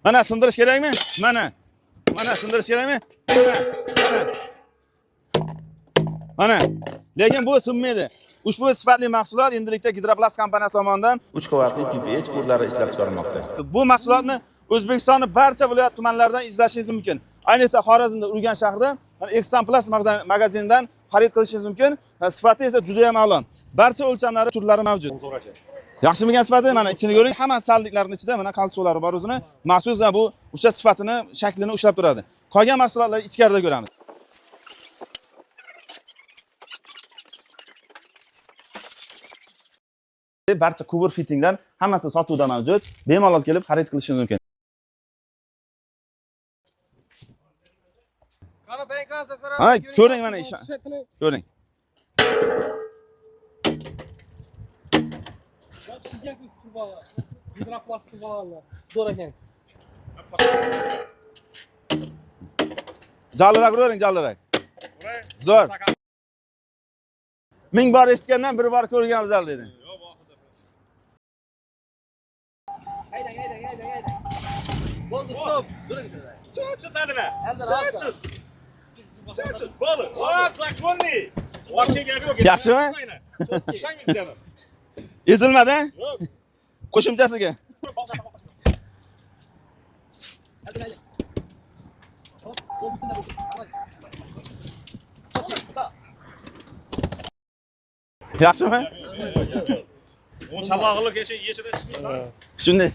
Mana sindirish kerakmi? Mana. Mana sindirish kerakmi? Mana. Mana. Lekin bu sinmaydi. Ushbu sifatli mahsulot endilikda Gidroplast kompaniyasi tomonidan 3 qavatli PPH kodlari ishlab chiqarilmoqda. bu mahsulotni O'zbekistonning barcha viloyat tumanlaridan izlashingiz mumkin. Ayniqsa Xorazmda, Urgan shahrida Examplast magazinidan xarid qilishingiz mumkin. Sifati esa juda ham a'lo. Barcha o'lchamlari turlari mavjud. Yaxshimikan sifati? Mana ichini ko'ring. Hamma salliklarning ichida mana kalsiyolari bor o'zini. Maxsus bu o'sha sifatini, shaklini ushlab turadi. Qolgan mahsulotlarni ichkarida ko'ramiz. Barcha cover fittinglar hammasi sotuvda mavjud. Bemalol kelib xarid qilishingiz mumkin. Ha, ko'ring mana ish. Ko'ring. Jalliroq ko'ring, jalliroq. Zo'r. Ming bor eshitgandan bir bor ko'rgan afzal dedi. Hayda. Bo'ldi, stop. Чуть-чуть adına. Endi rahat. Чуть-чуть. Bo'ldi. Voy, законный. Вообще gapi yo'q. Yaxshimi? Ishlang canım. Ezilmadi? Yo'q. Qo'shimchasiga. Hayda. Hop, bo'lsin da Yaxshimi? O çalağılık eşe yechida. Shunday.